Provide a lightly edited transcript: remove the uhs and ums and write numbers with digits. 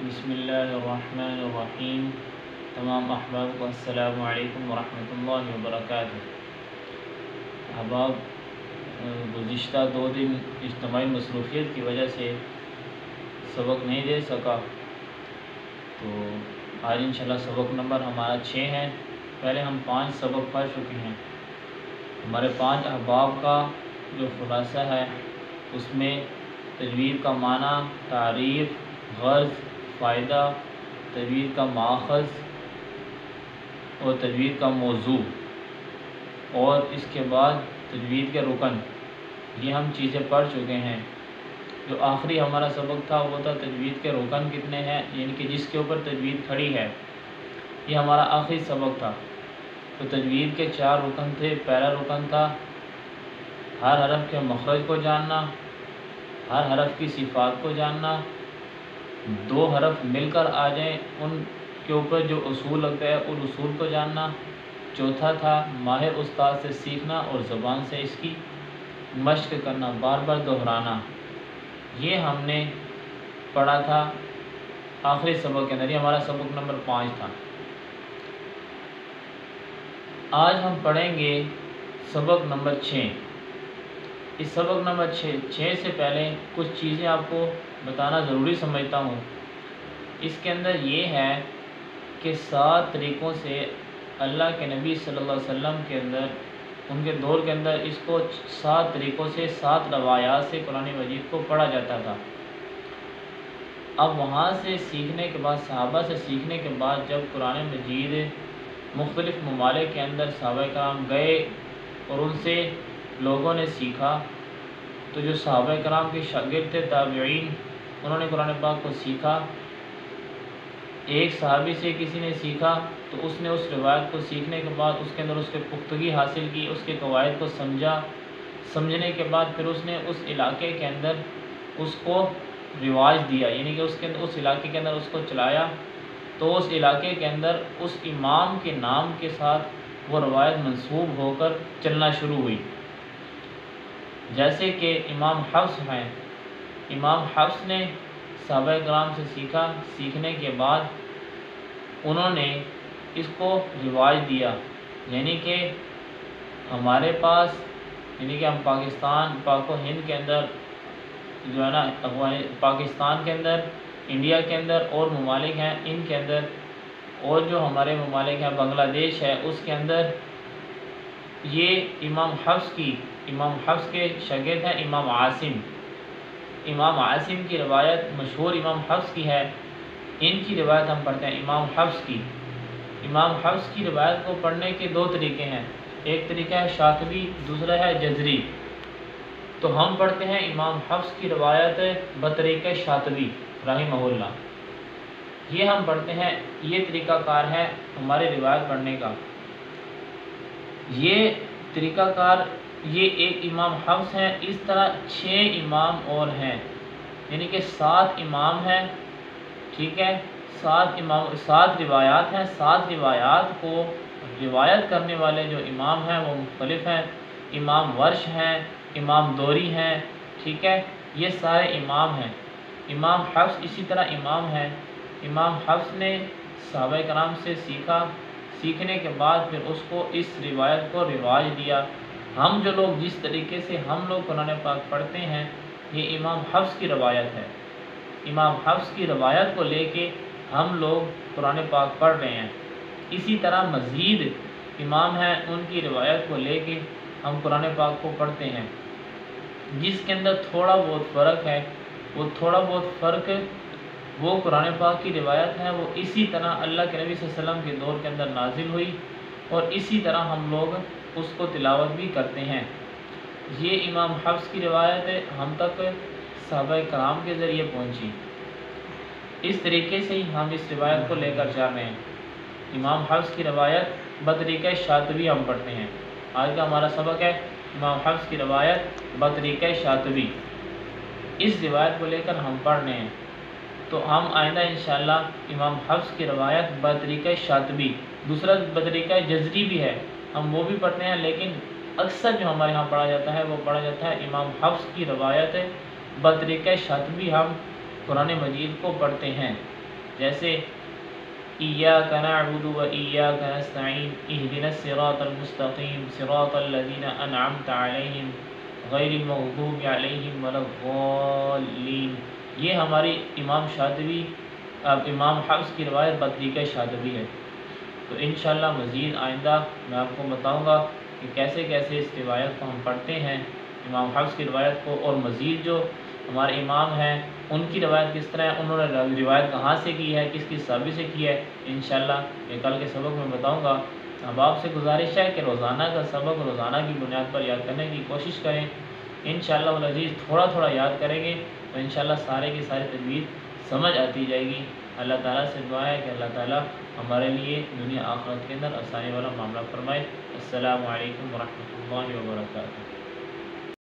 بسم اللہ الرحمن الرحیم۔ تمام احباب کو السلام علیکم ورحمۃ اللہ وبرکاتہ۔ احباب، گزشتہ 2 دن اجتماعی مصروفیت کی وجہ سے سبق نہیں دے سکا، تو آج انشاءاللہ سبق نمبر ہمارا 6 ہے۔ پہلے ہم 5 سبق پڑھ چکے ہیں۔ ہمارے 5 احباب کا جو خلاصہ ہے اس میں تجوید کا معنی، تعریف، غرض، فائدہ، تجوید کا ماخذ اور تجوید کا موضوع، اور اس کے بعد تجوید کے رکن، یہ ہم چیزیں پڑھ چکے ہیں۔ جو آخری ہمارا سبق تھا وہ تھا تجوید کے رکن کتنے ہیں، یعنی کہ جس کے اوپر تجوید کھڑی ہے، یہ ہمارا آخری سبق تھا۔ تو تجوید کے 4 رکن تھے۔ پہلا رکن تھا ہر حرف کے مخرج کو جاننا، ہر حرف کی صفات کو جاننا، 2 حرف مل کر آ جائیں ان کے اوپر جو اصول لگتا ہے ان اصول کو جاننا۔ چوتھا تھا ماہر استاد سے سیکھنا اور زبان سے اس کی مشق کرنا، بار بار دہرانا۔ یہ ہم نے پڑھا تھا آخری سبق کے اندر، یہ ہمارا سبق نمبر 5 تھا۔ آج ہم پڑھیں گے سبق نمبر 6۔ اس سبق نمبر 6 سے پہلے کچھ چیزیں آپ کو بتانا ضروری سمجھتا ہوں۔ اس کے اندر یہ ہے کہ 7 طریقوں سے اللہ کے نبی صلی اللہ علیہ وسلم کے اندر، ان کے دور کے اندر، اس کو 7 طریقوں سے 7 روایات سے قرآن مجید کو پڑھا جاتا تھا۔ اب وہاں سے سیکھنے کے بعد، صحابہ سے سیکھنے کے بعد، جب قرآن مجید مختلف ممالک کے اندر صحابہ کرام گئے اور ان سے لوگوں نے سیکھا، تو جو صحابہ کرام کے شاگرد تھے، تابعین، انہوں نے قرآن پاک کو سیکھا۔ ایک صحابی سے کسی نے سیکھا تو اس نے اس روایت کو سیکھنے کے بعد اس کے اندر اس کے پختگی حاصل کی، اس کے قواعد کو سمجھا۔ سمجھنے کے بعد پھر اس نے اس علاقے کے اندر اس کو رواج دیا، یعنی کہ اس علاقے کے اندر اس کو چلایا، تو اس علاقے کے اندر اس امام کے نام کے ساتھ وہ روایت منسوب ہو کر چلنا شروع ہوئی۔ جیسے کہ امام حفص ہیں، امام حفص نے صحابہ کرام سے سیکھا، سیکھنے کے بعد انہوں نے اس کو رواج دیا، یعنی کہ ہمارے پاس، یعنی کہ ہم پاکستان، پاک و ہند کے اندر جو ہے نا، پاکستان کے اندر، انڈیا کے اندر اور ممالک ہیں ان کے اندر، اور جو ہمارے ممالک ہیں بنگلہ دیش ہے اس کے اندر، یہ امام حفص کے شاگرد ہیں امام عاصم۔ امام عاصم کی روایت مشہور امام حفص کی ہے، ان کی روایت ہم پڑھتے ہیں امام حفص کی۔ امام حفص کی روایت کو پڑھنے کے 2 طریقے ہیں، ایک طریقہ ہے شاطبی، دوسرا ہے جزری۔ تو ہم پڑھتے ہیں امام حفص کی روایت بطریقہ شاطبی رحمہ اللہ، یہ ہم پڑھتے ہیں، یہ طریقہ کار ہے ہمارے روایت پڑھنے کا۔ یہ طریقہ کار، یہ ایک امام حفص ہیں، اس طرح 6 امام اور ہیں، یعنی کہ 7 امام ہیں، ٹھیک ہے، 7 روایات ہیں۔ 7 روایات کو روایت کرنے والے جو امام ہیں وہ مختلف ہیں۔ امام ورش ہیں، امام دوری ہیں، ٹھیک ہے، یہ سارے امام ہیں۔ امام حفص اسی طرح امام ہیں۔ امام حفص نے صحابہ کرام سے سیکھا، سیکھنے کے بعد پھر اس کو اس روایت کو رواج دیا۔ ہم جو لوگ جس طریقے سے ہم لوگ قرآن پاک پڑھتے ہیں، یہ امام حفص کی روایت ہے۔ امام حفص کی روایت کو لے کے ہم لوگ قرآن پاک پڑھ رہے ہیں۔ اسی طرح مزید امام ہیں، ان کی روایت کو لے کے ہم قرآن پاک کو پڑھتے ہیں۔ جس کے اندر تھوڑا بہت فرق ہے، وہ تھوڑا بہت فرق وہ قرآن پاک کی روایت ہے، وہ اسی طرح اللہ کے نبی صلی اللہ علیہ وسلم کے دور کے اندر نازل ہوئی، اور اسی طرح ہم لوگ اس کو تلاوت بھی کرتے ہیں۔ یہ امام حفص کی روایت ہے، ہم تک صحابہ کرام کے ذریعے پہنچی۔ اس طریقے سے ہی ہم اس روایت کو لے کر چل رہے ہیں۔ امام حفص کی روایت بطریقہ شاطبی ہم پڑھتے ہیں۔ آج کا ہمارا سبق ہے امام حفص کی روایت بطریقہ شاطبی۔ اس روایت کو لے کر ہم پڑھ رہے ہیں، تو ہم آئندہ انشاءاللہ امام حفص کی روایت بطریقہ شاطبی، دوسرا بطریقہ جزری بھی ہے، ہم وہ بھی پڑھتے ہیں، لیکن اکثر جو ہمارے ہاں پڑھا جاتا ہے وہ پڑھا جاتا ہے امام حفص کی روایت بطریقہ شاطبی، ہم قرآن مجید کو پڑھتے ہیں۔ جیسے ایاک نعبد و ایاک نستعین اہدنا الصراط المستقیم صراط الذین انعمت علیہم غیر المغضوب علیہم ولا الضالین۔ یہ ہماری امام شاطبی امام حفص کی روایت بطریقہ شاطبی ہے۔ تو انشاءاللہ مزید آئندہ میں آپ کو بتاؤں گا کہ کیسے کیسے اس روایت کو ہم پڑھتے ہیں، امام حفص کی روایت کو، اور مزید جو ہمارے امام ہیں ان کی روایت کس طرح ہے، انہوں نے روایت کہاں سے کی ہے، کس صحابی سے کی ہے، انشاءاللہ یہ کل کے سبق میں بتاؤں گا۔ اب آپ سے گزارش ہے کہ روزانہ کا سبق روزانہ کی بنیاد پر یاد کرنے کی کوشش کریں، انشاءاللہ العزیز تھوڑا تھوڑا یاد کریں گے تو انشاءاللہ سارے کی ساری تجوید سمجھ آتی جائے گی۔ اللہ تعالیٰ سے دعا ہے کہ اللہ تعالیٰ ہمارے لیے دنیا آخرت کے اندر آسانی والا معاملہ فرمائے۔ السلام علیکم ورحمۃ اللہ وبرکاتہ۔